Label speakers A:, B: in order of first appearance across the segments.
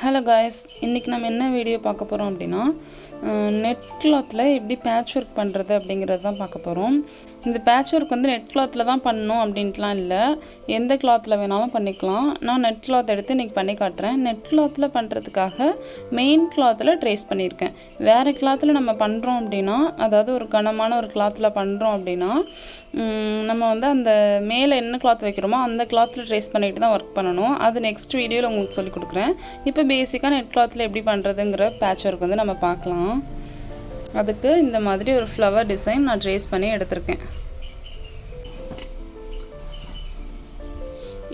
A: Hello guys, இன்றைக்கி நம்ம என்ன வீடியோ பார்க்க போகிறோம் அப்படின்னா நெட் கிளாத்தில் எப்படி பேட்ச் ஒர்க் பண்ணுறது அப்படிங்கிறது தான் பார்க்க போகிறோம். இந்த பேட்ச் ஒர்க் வந்து நெட் கிளாத்தில் தான் பண்ணணும் அப்படின்ட்டுலாம் இல்லை, எந்த கிளாத்தில் வேணாலும் பண்ணிக்கலாம். நான் நெட் கிளாத் எடுத்து இன்றைக்கி பண்ணி காட்டுறேன். நெட் கிளாத்தில் பண்ணுறதுக்காக மெயின் கிளாத்தில் ட்ரேஸ் பண்ணியிருக்கேன். வேறு கிளாத்தில் நம்ம பண்ணுறோம் அப்படின்னா, அதாவது ஒரு கனமான ஒரு கிளாத்தில் பண்ணுறோம் அப்படின்னா நம்ம வந்து அந்த மேலே என்ன கிளாத் வைக்கிறோமோ அந்த கிளாத்தில் ட்ரேஸ் பண்ணிட்டு தான் ஒர்க் பண்ணணும். அது நெக்ஸ்ட் வீடியோவில் உங்களுக்கு சொல்லிக் கொடுக்குறேன். இப்போ பேசிக்காக நெட் கிளாத்தில் எப்படி பண்ணுறதுங்கிற பேட்ச் ஒர்க் வந்து நம்ம பார்க்கலாம். அதுக்கு இந்த மாதிரி ஒரு ஃப்ளவர் டிசைன் நான் ட்ரேஸ் பண்ணி எடுத்திருக்கேன்.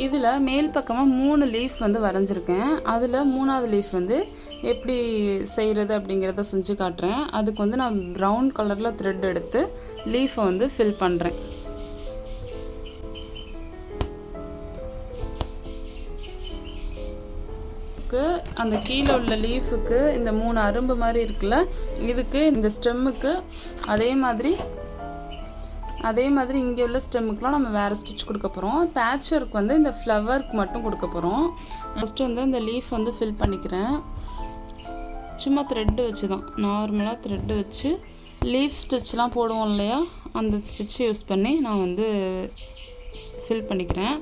A: இதில் மேல் பக்கமாக 3 லீஃப் வந்து வரைஞ்சிருக்கேன். அதில் 3ஆவது லீஃப் வந்து எப்படி செய்கிறது அப்படிங்கிறத செஞ்சு காட்டுறேன். அதுக்கு வந்து நான் ப்ரௌன் கலரில் த்ரெட் எடுத்து லீஃபை வந்து ஃபில் பண்ணுறேன். அந்த கீழே உள்ள லீஃபுக்கு இந்த 3 அரும்பு மாதிரி இருக்குல்ல, இதுக்கு இந்த ஸ்டெம்முக்கு அதே மாதிரி இங்கே உள்ள ஸ்டெம்முக்குலாம் நம்ம வேறு ஸ்டிச் கொடுக்க போகிறோம். பேட்ச் ஒர்க் வந்து இந்த ஃப்ளவருக்கு மட்டும் கொடுக்க போகிறோம். ஃபஸ்ட்டு வந்து இந்த லீஃப் வந்து ஃபில் பண்ணிக்கிறேன். சும்மா த்ரெட்டு வச்சு தான், நார்மலாக த்ரெட்டு வச்சு லீஃப் ஸ்டிச்லாம் போடுவோம் இல்லையா, அந்த ஸ்டிச் யூஸ் பண்ணி நான் வந்து ஃபில் பண்ணிக்கிறேன்.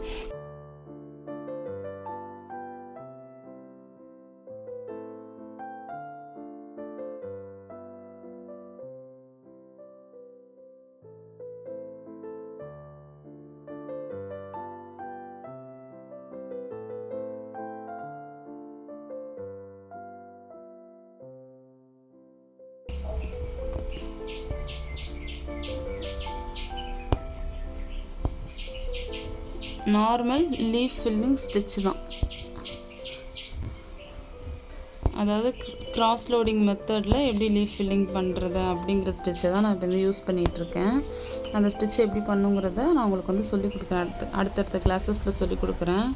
A: நார்மல் லீஃப் ஃபில்லிங் ஸ்டிச் தான், அதாவது கிராஸ் லோடிங் மெத்தடில் எப்படி லீஃப் ஃபில்லிங் பண்ணுறது அப்படிங்கிற ஸ்டிச்சை தான் நான் இப்போ வந்து யூஸ் பண்ணிகிட்ருக்கேன். அந்த ஸ்டிச் எப்படி பண்ணுங்கிறத நான் உங்களுக்கு வந்து சொல்லிக் கொடுக்குறேன். அடுத்தடுத்த கிளாஸஸில் சொல்லிக் கொடுக்குறேன்.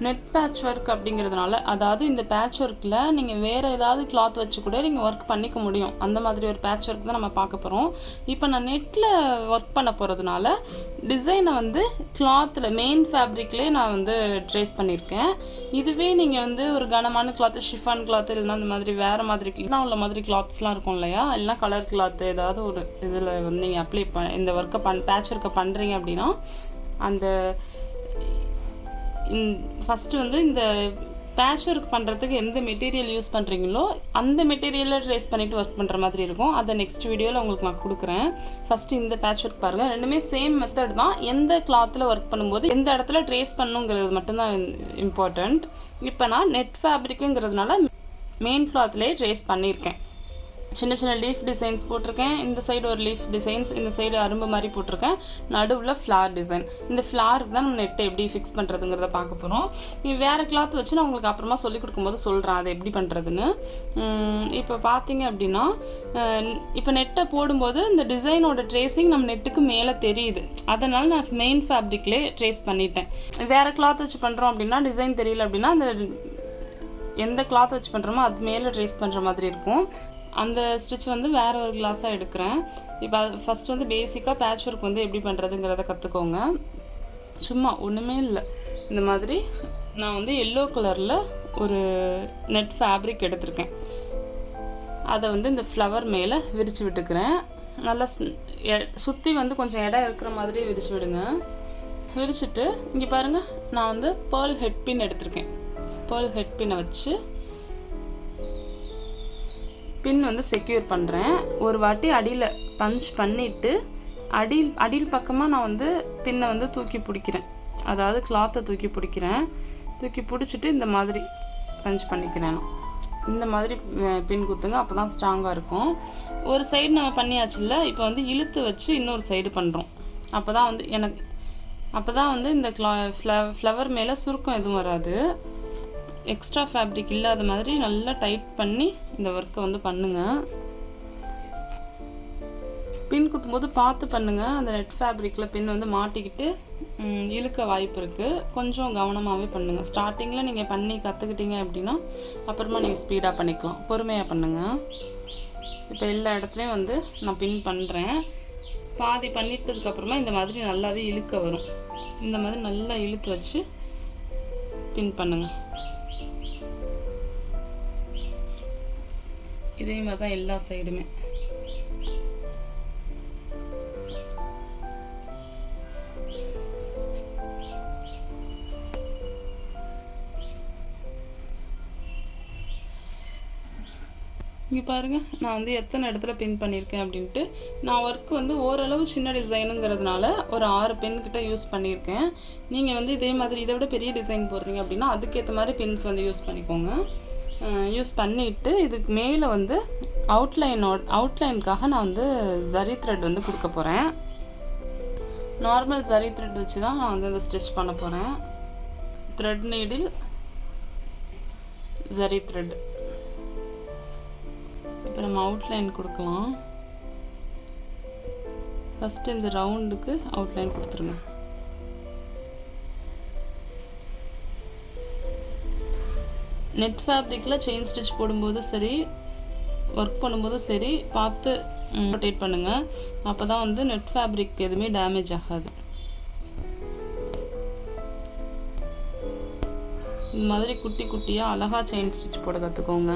A: நெட் பேட்ச் ஒர்க் அப்படிங்கிறதுனால, அதாவது இந்த பேட்ச் ஒர்க்கில் நீங்கள் வேறு ஏதாவது கிளாத் வச்சு கூட நீங்கள் ஒர்க் பண்ணிக்க முடியும். அந்த மாதிரி ஒரு பேட்ச் ஒர்க் தான் நம்ம பார்க்க போகிறோம். இப்போ நான் நெட்டில் ஒர்க் பண்ண போகிறதுனால டிசைனை வந்து கிளாத்தில் மெயின் ஃபேப்ரிக்லேயே நான் வந்து ட்ரேஸ் பண்ணியிருக்கேன். இதுவே நீங்கள் வந்து ஒரு கனமான கிளாத்து, ஷிஃபான் கிளாத்து, இல்லைன்னா அந்த மாதிரி வேறு மாதிரி உள்ள மாதிரி கிளாத்ஸ்லாம் இருக்கும் இல்லையா, எல்லாம் கலர் கிளாத்து ஏதாவது ஒரு இதில் வந்து நீங்கள் அப்ளை இந்த ஒர்க்கை பேட்ச் ஒர்க்கை பண்ணுறீங்க அப்படின்னா, அந்த ஃபஸ்ட்டு வந்து இந்த பேட்ச் ஒர்க் பண்ணுறதுக்கு எந்த மெட்டீரியல் யூஸ் பண்ணுறீங்களோ அந்த மெட்டீரியலில் ட்ரேஸ் பண்ணிவிட்டு ஒர்க் பண்ணுற மாதிரி இருக்கும். அதை நெக்ஸ்ட் வீடியோவில் உங்களுக்கு நான் கொடுக்குறேன். ஃபஸ்ட்டு இந்த பேட்ச் ஒர்க் பாருங்கள். ரெண்டுமே சேம் மெத்தட் தான். எந்த கிளாத்தில் ஒர்க் பண்ணும்போது எந்த இடத்துல ட்ரேஸ் பண்ணுங்கிறது மட்டும்தான் இம்பார்ட்டண்ட். இப்போ நான் நெட் ஃபேப்ரிக்குங்கிறதுனால மெயின் கிளாத்லேயே ட்ரேஸ் பண்ணியிருக்கேன். சின்ன சின்ன லீஃப் டிசைன்ஸ் போட்டிருக்கேன். இந்த சைடு ஒரு லீஃப் டிசைன்ஸ், இந்த சைடு அரும்பு மாதிரி போட்டிருக்கேன். நடுவில் ஃப்ளார் டிசைன். இந்த ஃப்ளாருக்கு தான் நம்ம நெட்டை எப்படி ஃபிக்ஸ் பண்ணுறதுங்கிறத பார்க்க போகிறோம். வேறு கிளாத் வச்சு நான் உங்களுக்கு அப்புறமா சொல்லிக் கொடுக்கும்போது சொல்கிறேன் அதை எப்படி பண்ணுறதுன்னு. இப்போ பார்த்தீங்க அப்படின்னா, இப்போ நெட்டை போடும்போது இந்த டிசைனோட ட்ரேசிங் நம்ம நெட்டுக்கு மேலே தெரியுது. அதனால் நான் மெயின் ஃபேப்ரிக்லேயே ட்ரேஸ் பண்ணிட்டேன். வேறு கிளாத் வச்சு பண்ணுறோம் அப்படின்னா டிசைன் தெரியல அப்படின்னா அந்த எந்த கிளாத் வச்சு பண்ணுறோமோ அது மேலே ட்ரேஸ் பண்ணுற மாதிரி இருக்கும். அந்த ஸ்டிச் வந்து வேறு ஒரு கிளாஸாக எடுக்கிறேன். இப்போ ஃபஸ்ட் வந்து பேசிக்காக பேட்ச் ஒர்க் வந்து எப்படி பண்ணுறதுங்கிறத கற்றுக்கோங்க. சும்மா ஒன்றுமே இல்லை, இந்த மாதிரி நான் வந்து எல்லோ கலரில் ஒரு நெட் ஃபேப்ரிக் எடுத்திருக்கேன். அதை வந்து இந்த ஃப்ளவர் மேலே விரித்து விட்டுக்கிறேன். நல்லா சுற்றி வந்து கொஞ்சம் இடம் இருக்கிற மாதிரி விரித்து விடுங்க. விரிச்சிட்டு இங்கே பாருங்கள், நான் வந்து பேர்ல் ஹெட் பின் எடுத்திருக்கேன். பேர்ல் ஹெட் பின்னை வச்சு பின் வந்து செக்யூர் பண்ணுறேன். ஒரு வாட்டி அடியில் பஞ்ச் பண்ணிவிட்டு அடியில் பக்கமாக நான் வந்து பின்னை வந்து தூக்கி பிடிக்கிறேன். அதாவது கிளாத்தை தூக்கி பிடிக்கிறேன். தூக்கி பிடிச்சிட்டு இந்த மாதிரி பஞ்ச் பண்ணிக்கிறேன். இந்த மாதிரி பின் குத்துங்க, அப்போ தான் ஸ்ட்ராங்காக இருக்கும். ஒரு சைடு நம்ம பண்ணியாச்சுல்ல, இப்போ வந்து இழுத்து வச்சு இன்னொரு சைடு பண்ணுறோம். அப்போ தான் வந்து இந்த ஃப்ளவர் மேலே சுருக்கம் எதுவும் வராது. எக்ஸ்ட்ரா ஃபேப்ரிக் இல்லாத மாதிரி நல்லா டைட் பண்ணி இந்த ஒர்க்கை வந்து பண்ணுங்கள். பின் குத்தும்போது பார்த்து பண்ணுங்கள். அந்த நெட் ஃபேப்ரிக்கில் பின் வந்து மாட்டிக்கிட்டு இழுக்க வாய்ப்பு இருக்குது. கொஞ்சம் கவனமாகவே பண்ணுங்கள். ஸ்டார்டிங்கில் நீங்கள் பண்ணி கற்றுக்கிட்டீங்க அப்படின்னா அப்புறமா நீங்கள் ஸ்பீடாக பண்ணிக்கலாம். பொறுமையாக பண்ணுங்கள். இப்போ எல்லா இடத்துலையும் வந்து நான் பின் பண்ணுறேன். பாதி பண்ணிட்டதுக்கப்புறமா இந்த மாதிரி நல்லாவே இழுக்க வரும். இந்த மாதிரி நல்லா இழுத்து வச்சு பின் பண்ணுங்கள். இதே மாதிரி தான் எல்லா சைடுமே. இங்கே பாருங்கள், நான் வந்து எத்தனை இடத்துல பின் பண்ணியிருக்கேன் அப்படின்ட்டு. நான் ஒர்க் வந்து ஓரளவு சின்ன டிசைனுங்கிறதுனால ஒரு 6 பின்கிட்ட யூஸ் பண்ணியிருக்கேன். நீங்கள் வந்து இதே மாதிரி இதை விட பெரிய டிசைன் போடுறீங்க அப்படின்னா அதுக்கேற்ற மாதிரி பின்ஸ் வந்து யூஸ் பண்ணிக்கோங்க. யூஸ் பண்ணிவிட்டு இதுக்கு மேலே வந்து அவுட்லைனுக்காக நான் வந்து ஜரி த்ரெட் வந்து கொடுக்க போகிறேன். நார்மல் ஜரி த்ரெட் வச்சு தான் நான் வந்து இந்த ஸ்டிச் பண்ண போகிறேன். Thread needle, zari thread. இப்போ நம்ம அவுட்லைன் கொடுக்கலாம். ஃபஸ்ட்டு இந்த ரவுண்டுக்கு அவுட்லைன் கொடுத்துருங்க. நெட் ஃபேப்ரிக்கில் செயின் ஸ்டிச் போடும்போது சரி, ஒர்க் பண்ணும்போது சரி, பார்த்து ரொட்டேட் பண்ணுங்கள். அப்போ தான் வந்து நெட் ஃபேப்ரிக் எதுவுமே டேமேஜ் ஆகாது. இந்த மாதிரி குட்டி குட்டியாக அழகாக செயின் ஸ்டிச் போட கற்றுக்கோங்க.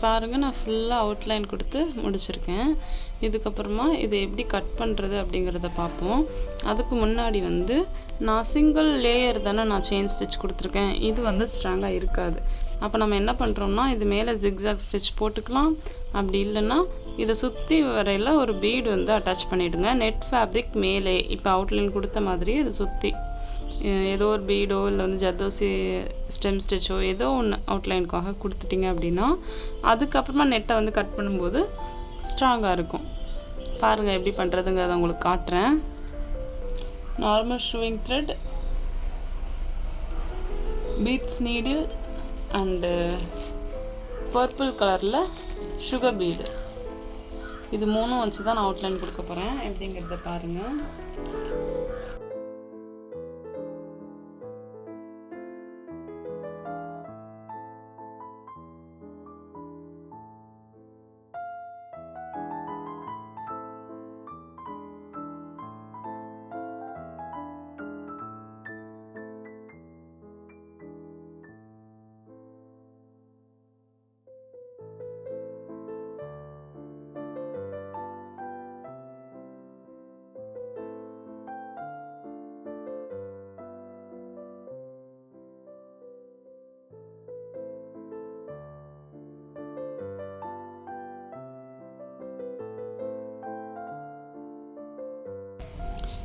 A: பாருங்கள், நான் ஃபுல்லாக அவுட்லைன் கொடுத்து முடிச்சிருக்கேன். இதுக்கப்புறமா இதை எப்படி கட் பண்ணுறது அப்படிங்கிறத பார்ப்போம். அதுக்கு முன்னாடி வந்து நான் சிங்கிள் லேயர் தானே நான் செயின் ஸ்டிச் கொடுத்துருக்கேன். இது வந்து ஸ்ட்ராங்காக இருக்காது. அப்போ நம்ம என்ன பண்ணுறோம்னா, இது மேலே ஜிக்ஸாக் ஸ்டிச் போட்டுக்கலாம். அப்படி இல்லைன்னா இதை சுற்றி வரையில் ஒரு பீடு வந்து அட்டாச் பண்ணிவிடுங்க. நெட் ஃபேப்ரிக் மேலே இப்போ அவுட்லைன் கொடுத்த மாதிரி இதை சுற்றி ஏதோ ஒரு பீடோ இல்லை வந்து ஜர்தோசி ஸ்டெம் ஸ்டிச்சோ ஏதோ ஒன்று அவுட்லைனுக்காக கொடுத்துட்டிங்க அப்படின்னா அதுக்கப்புறமா நெட்டை வந்து கட் பண்ணும்போது ஸ்ட்ராங்காக இருக்கும். பாருங்கள் எப்படி பண்ணுறதுங்கிறத உங்களுக்கு காட்டுறேன். Normal sewing thread, beads needle and purple கலரில் சுகர் பீடு. இது 3 வச்சு தான் நான் அவுட்லைன் கொடுக்க போகிறேன். எப்படிங்கிறத பாருங்கள்.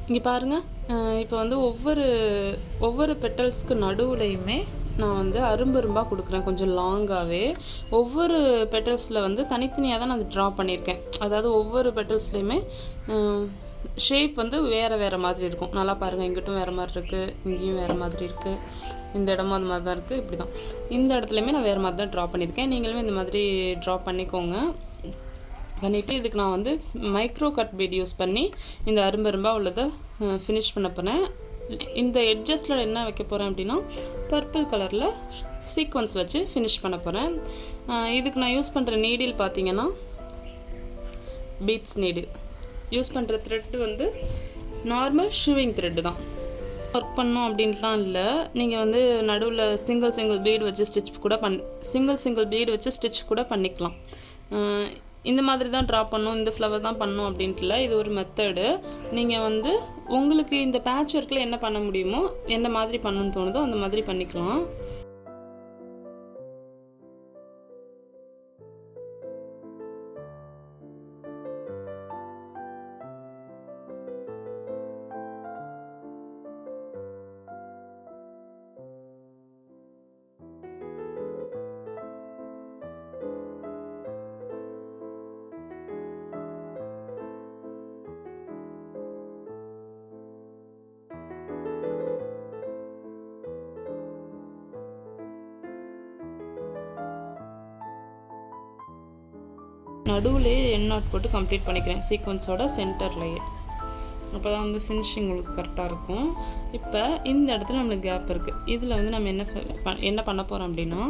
A: இங்கே பாருங்கள், இப்போ வந்து ஒவ்வொரு பெட்டல்ஸ்க்கு நடுவுலையுமே நான் வந்து அரும்பரும்பாக கொடுக்குறேன், கொஞ்சம் லாங்காகவே. ஒவ்வொரு பெட்டல்ஸில் வந்து தனித்தனியாக தான் நான் அது ட்ரா பண்ணியிருக்கேன். அதாவது ஒவ்வொரு பெட்டல்ஸ்லேயுமே ஷேப் வந்து வேறு மாதிரி இருக்கும். நல்லா பாருங்கள், இங்கிட்டும் வேறு மாதிரி இருக்குது, இங்கேயும் வேறு மாதிரி இருக்குது, இந்த இடமும் அது மாதிரி தான் இருக்குது. இப்படி தான் இந்த இடத்துலையுமே நான் வேறு மாதிரி தான் ட்ரா பண்ணியிருக்கேன். நீங்களுமே இந்த மாதிரி ட்ரா பண்ணிக்கோங்க. பண்ணிவிட்டு இதுக்கு நான் வந்து மைக்ரோ கட் பீட் யூஸ் பண்ணி இந்த அரும்பரும்பாக உள்ளதை ஃபினிஷ் பண்ண போகிறேன். இந்த எட்ஜஸ்டில் என்ன வைக்க போகிறேன் அப்படின்னா பர்பிள் கலரில் சீக்வன்ஸ் வச்சு ஃபினிஷ் பண்ண போகிறேன். இதுக்கு நான் யூஸ் பண்ணுற நீடில் பார்த்தீங்கன்னா பீட்ஸ் நீடில். யூஸ் பண்ணுற த்ரெட்டு வந்து நார்மல் ஷூவிங் த்ரெட்டு தான். ஒர்க் பண்ணோம் அப்படின்ட்டுலாம் இல்லை. நீங்கள் வந்து நடுவில் சிங்கிள் பீடு வச்சு சிங்கிள் பீடு வச்சு ஸ்டிச் கூட பண்ணிக்கலாம். இந்த மாதிரி தான் ட்ரா பண்ணணும், இந்த ஃப்ளவர் தான் பண்ணணும் அப்படின்ட்டுல. இது ஒரு மெத்தடு. நீங்கள் வந்து உங்களுக்கு இந்த பேட்ச் ஒர்க்கில் என்ன பண்ண முடியுமோ, என்ன மாதிரி பண்ணணும்னு தோணுதோ அந்த மாதிரி பண்ணிக்கலாம். நடுவுலேயே எண்ட் நாட் போட்டு கம்ப்ளீட் பண்ணிக்கிறேன் சீக்வன்ஸோட சென்டர்லேயே. அப்போ தான் வந்து ஃபினிஷிங் உங்களுக்கு கரெக்டாக இருக்கும். இப்போ இந்த இடத்துல நம்மளுக்கு கேப் இருக்குது. இதில் வந்து நம்ம என்ன பண்ண போகிறோம் அப்படின்னா,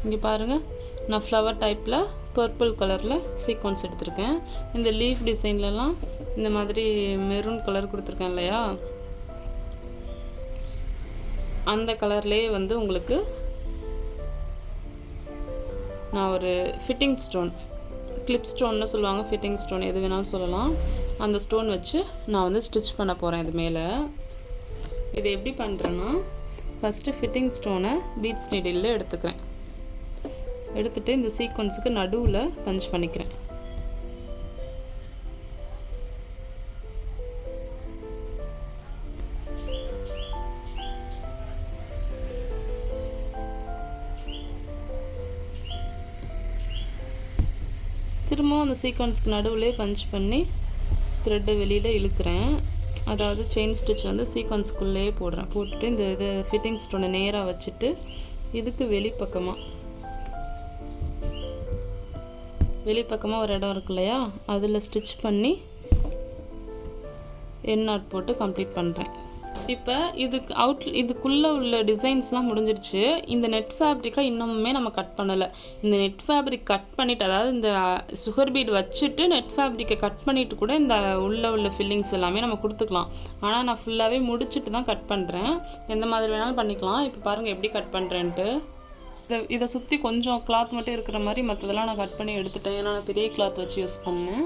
A: இங்கே பாருங்கள், நான் ஃப்ளவர் டைப்பில் பர்பிள் கலரில் சீக்வன்ஸ் எடுத்திருக்கேன். இந்த லீஃப் டிசைன்லலாம் இந்த மாதிரி மெரூன் கலர் கொடுத்துருக்கேன் இல்லையா, அந்த கலர்லேயே வந்து உங்களுக்கு நான் ஒரு ஃபிட்டிங் ஸ்டோன், கிளிப் ஸ்டோன்னு சொல்லுவாங்க, ஃபிட்டிங் ஸ்டோன் எது வேணாலும் சொல்லலாம், அந்த ஸ்டோன் வச்சு நான் வந்து ஸ்டிச் பண்ண போகிறேன் இது மேலே. இது எப்படி பண்ணுறேன்னா, ஃபஸ்ட்டு ஃபிட்டிங் ஸ்டோனை பீட்ஸ் நீடில் எடுத்துக்கிறேன். எடுத்துகிட்டு இந்த சீக்வன்ஸுக்கு நடுவில் பஞ்ச் பண்ணிக்கிறேன். திரும்பவும் அந்த சீக்வன்ஸ்க்கு நடுவில் பஞ்ச் பண்ணி த்ரெட்டை வெளியில் இழுக்கிறேன். அதாவது செயின் ஸ்டிச் வந்து சீக்வன்ஸ்குள்ளேயே போட்டுட்டு இந்த ஃபிட்டிங் ஸ்டோனை நேராக வச்சுட்டு இதுக்கு வெளிப்பக்கமாக ஒரு இடம் இருக்கு இல்லையா, அதில் ஸ்டிச் பண்ணி எண்ட் நாட் போட்டு கம்ப்ளீட் பண்ணுறேன். இப்போ இதுக்குள்ளே உள்ள டிசைன்ஸ்லாம் முடிஞ்சிருச்சு. இந்த நெட் ஃபேப்ரிக்கை இன்னுமே நம்ம கட் பண்ணலை. இந்த நெட் ஃபேப்ரிக் கட் பண்ணிவிட்டு, அதாவது இந்த சுகர் பீட் வச்சுட்டு நெட் ஃபேப்ரிக்கை கட் பண்ணிவிட்டு கூட இந்த உள்ள ஃபில்லிங்ஸ் எல்லாமே நம்ம கொடுத்துக்கலாம். ஆனால் நான் ஃபுல்லாகவே முடிச்சுட்டு தான் கட் பண்ணுறேன். எந்த மாதிரி வேணாலும் பண்ணிக்கலாம். இப்போ பாருங்கள் எப்படி கட் பண்ணுறேன்ட்டு. இதை சுற்றி கொஞ்சம் கிளாத் மட்டும் இருக்கிற மாதிரி மற்றதெல்லாம் நான் கட் பண்ணி எடுத்துட்டேன். ஏன்னா நான் பெரிய கிளாத் வச்சு யூஸ் பண்ணேன்.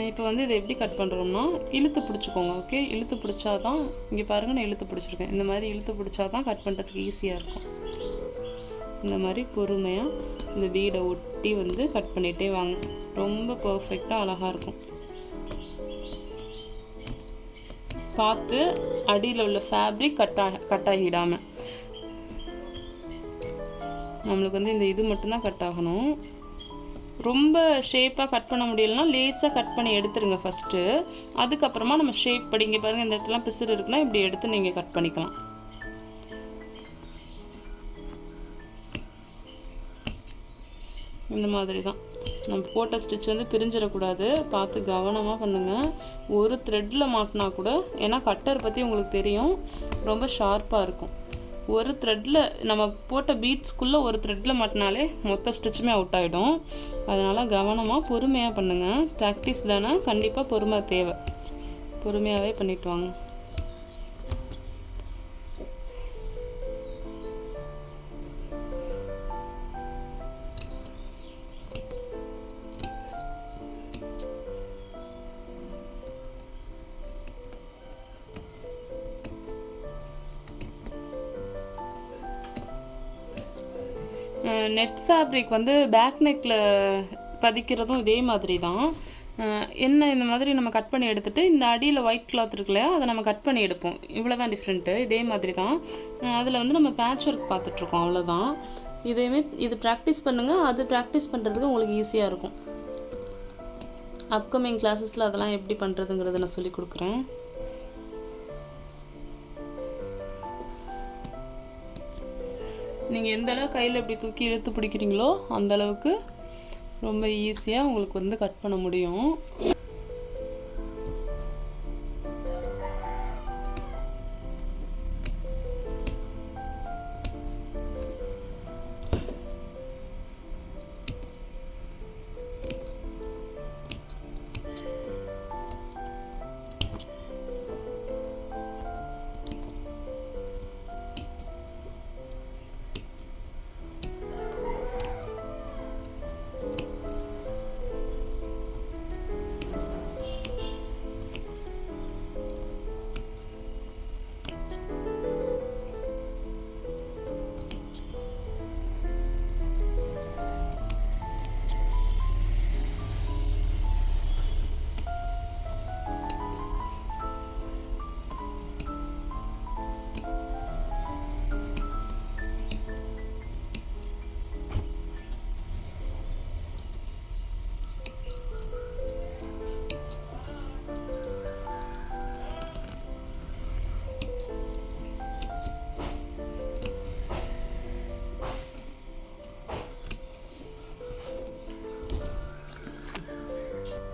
A: இப்போ வந்து இதை எப்படி கட் பண்ணுறோம்னா, இழுத்து பிடிச்சிக்கோங்க. ஓகே, இழுத்து பிடிச்சா தான், இங்கே பாருங்கள் நான் இழுத்து பிடிச்சிருக்கேன். இந்த மாதிரி இழுத்து பிடிச்சா தான் கட் பண்ணுறதுக்கு ஈஸியாக இருக்கும். இந்த மாதிரி பொறுமையாக இந்த வீடை ஒட்டி வந்து கட் பண்ணிகிட்டே வாங்க. ரொம்ப பர்ஃபெக்டாக அழகாக இருக்கும். பார்த்து அடியில் உள்ள ஃபேப்ரிக் கட் ஆகிடாமல். நம்மளுக்கு வந்து இந்த இது மட்டும்தான் கட் ஆகணும். ரொம்ப ஷேப்பாக கட் பண்ண முடியலன்னா லேஸாக கட் பண்ணி எடுத்துருங்க ஃபஸ்ட்டு. அதுக்கப்புறமா நம்ம ஷேப் படி, இங்கே பாருங்கள் இந்த இடத்துலாம் பிசுறு இருக்குன்னா இப்படி எடுத்து நீங்கள் கட் பண்ணிக்கலாம். இந்த மாதிரி தான் நம்ம போட்ட ஸ்டிச் வந்து பிரிஞ்சிடக்கூடாது, பார்த்து கவனமாக பண்ணுங்கள். ஒரு த்ரெட்டில் மாட்டினா கூட, ஏன்னா கட்டர் பற்றி உங்களுக்கு தெரியும், ரொம்ப ஷார்ப்பாக இருக்கும். ஒரு த்ரெட்டில் நம்ம போட்ட பீட்ஸ்க்குள்ளே ஒரு த்ரெட்டில் மாட்டினாலே மொத்த ஸ்டிச்சுமே அவுட் ஆகிடும். அதனால் கவனமாக பொறுமையாக பண்ணுங்கள். ப்ராக்டிஸ் தானே, கண்டிப்பாக பொறுமை தேவை. பொறுமையாகவே பண்ணிட்டு வாங்க. நெட் ஃபேப்ரிக் வந்து பேக் நெக்கில் பதிக்கிறதும் இதே மாதிரி தான். என்ன இந்த மாதிரி நம்ம கட் பண்ணி எடுத்துகிட்டு இந்த அடியில் ஒயிட் கிளாத் இருக்கு இல்லையா, அதை நம்ம கட் பண்ணி எடுப்போம். இவ்வளோ தான் டிஃப்ரெண்ட்டு. இதே மாதிரி தான் அதில் வந்து நம்ம பேட்ச் ஒர்க் பார்த்துட்ருக்கோம், அவ்வளோதான். இது ப்ராக்டிஸ் பண்ணுங்கள். அது ப்ராக்டிஸ் பண்ணுறதுக்கு உங்களுக்கு ஈஸியாக இருக்கும். அப்கமிங் கிளாஸஸில் அதெல்லாம் எப்படி பண்ணுறதுங்கிறத நான் சொல்லி கொடுக்குறேன். நீங்கள் எந்த அளவுக்கு கையில் இப்படி தூக்கி இழுத்து பிடிக்கிறீங்களோ அந்தளவுக்கு ரொம்ப ஈஸியாக உங்களுக்கு வந்து கட் பண்ண முடியும்.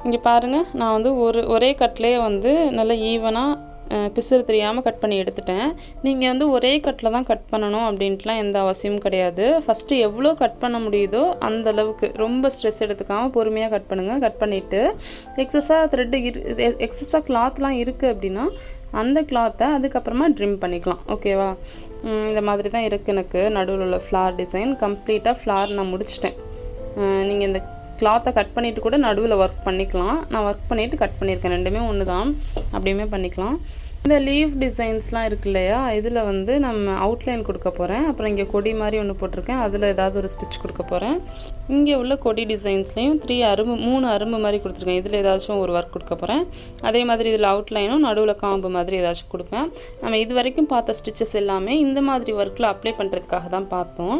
A: இங்கே பாருங்கள், நான் வந்து ஒரே கட்லேயே வந்து நல்லா ஈவனாக பிசுறு தெரியாமல் கட் பண்ணி எடுத்துட்டேன். நீங்கள் வந்து ஒரே கட்டில் தான் கட் பண்ணணும் அப்படின்ட்டுலாம் எந்த அவசியமும் கிடையாது. ஃபஸ்ட்டு எவ்வளோ கட் பண்ண முடியுதோ அந்தளவுக்கு ரொம்ப ஸ்ட்ரெஸ் எடுத்துக்காமல் பொறுமையாக கட் பண்ணுங்கள். கட் பண்ணிவிட்டு எக்ஸஸாக கிளாத்லாம் இருக்குது அப்படின்னா அந்த கிளாத்தை அதுக்கப்புறமா ட்ரிம் பண்ணிக்கலாம். ஓகேவா? இந்த மாதிரி தான் இருக்குது. எனக்கு நடுவில் உள்ள ஃப்ளார் டிசைன் கம்ப்ளீட்டாக ஃப்ளார் நான் முடிச்சிட்டேன். நீங்கள் இந்த கிளாத்தை கட் பண்ணிவிட்டு கூட நடுவில் ஒர்க் பண்ணிக்கலாம். நான் ஒர்க் பண்ணிவிட்டு கட் பண்ணியிருக்கேன். ரெண்டுமே ஒன்று தான், அப்படியுமே பண்ணிக்கலாம். இந்த லீஃப் டிசைன்ஸ்லாம் இருக்கு இல்லையா, இதில் வந்து நம்ம அவுட்லைன் கொடுக்க போகிறேன். அப்புறம் இங்கே கொடி மாதிரி ஒன்று போட்டிருக்கேன், அதில் ஏதாவது ஒரு ஸ்டிச் கொடுக்க போகிறேன். இங்கே உள்ள கொடி டிசைன்ஸ்லேயும் 3 அரும்பு மாதிரி கொடுத்துருக்கேன். இதில் ஏதாச்சும் ஒரு ஒர்க் கொடுக்க போகிறேன். அதே மாதிரி இதில் அவுட்லைனும் நடுவில் காம்பு மாதிரி ஏதாச்சும் கொடுப்பேன். நம்ம இது வரைக்கும் பார்த்த ஸ்டிச்சஸ் எல்லாமே இந்த மாதிரி ஒர்க்கில் அப்ளை பண்ணுறதுக்காக தான் பார்த்தோம்.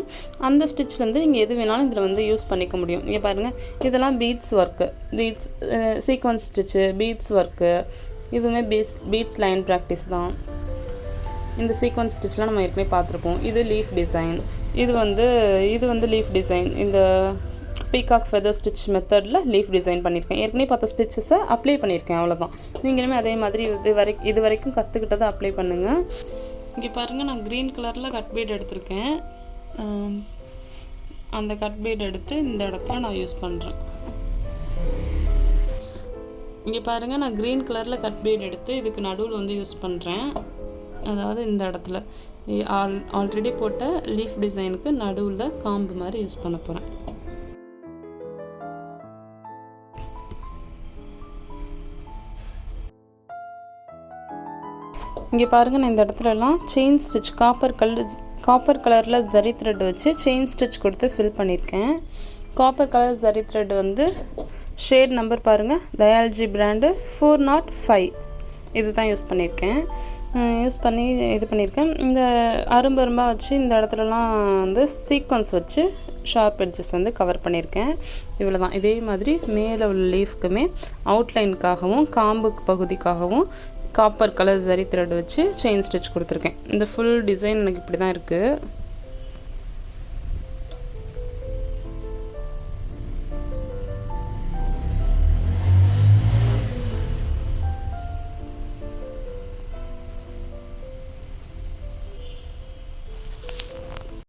A: அந்த ஸ்டிச்லேருந்து நீங்கள் எது வேணாலும் இதில் வந்து யூஸ் பண்ணிக்க முடியும். இங்கே பாருங்கள், இதெல்லாம் beads work, sequins stitch, beads work, இதுவுமே பீட்ஸ் லைன் ப்ராக்டிஸ் தான். இந்த சீக்வன்ஸ் ஸ்டிச்லாம் நம்ம ஏற்கனவே பார்த்துருப்போம். இது லீஃப் டிசைன், இது வந்து லீஃப் டிசைன். இந்த பீகாக் ஃபெதர் ஸ்டிச் மெத்தடில் லீஃப் டிசைன் பண்ணியிருக்கேன். ஏற்கனவே பார்த்த ஸ்டிச்சஸை அப்ளை பண்ணியிருக்கேன், அவ்வளோதான். நீங்களுமே அதே மாதிரி இது வரைக்கும் கற்றுக்கிட்டதை அப்ளை பண்ணுங்கள். இங்கே பாருங்கள், நான் க்ரீன் கலரில் கட் பீட் எடுத்திருக்கேன். அந்த கட் பீட் எடுத்து இந்த இடத்துல நான் யூஸ் பண்ணுறேன். இங்கே பாருங்கள், நான் க்ரீன் கலரில் கட் பீட் எடுத்து இதுக்கு நடுவில் வந்து யூஸ் பண்ணுறேன். அதாவது இந்த இடத்துல ஆல்ரெடி போட்ட லீஃப் டிசைனுக்கு நடுவில் காம்பு மாதிரி யூஸ் பண்ண போகிறேன். இங்கே பாருங்கள், நான் இந்த இடத்துலலாம் செயின் ஸ்டிச் காப்பர் கலரில் ஜரி த்ரெட் வச்சு செயின் ஸ்டிச் கொடுத்து ஃபில் பண்ணியிருக்கேன். காப்பர் கலர் ஜரி த்ரெட் வந்து ஷேட் நம்பர் பாருங்கள், தயால்ஜி பிராண்டு 405 இது தான் யூஸ் பண்ணியிருக்கேன். இது பண்ணியிருக்கேன். இந்த அரும்பரும்பாக வச்சு இந்த இடத்துலலாம் வந்து சீக்வன்ஸ் வச்சு ஷார்ப் எட்ஜஸ் வந்து கவர் பண்ணியிருக்கேன். இவ்வளோ தான். இதே மாதிரி மேலே உள்ள லீஃப்க்குமே அவுட்லைனுக்காகவும் காம்பு பகுதிக்காகவும் காப்பர் கலர் ஜரி த்ரெட் வச்சு செயின் ஸ்டிச் கொடுத்துருக்கேன். இந்த ஃபுல் டிசைன் எனக்கு இப்படி தான் இருக்குது.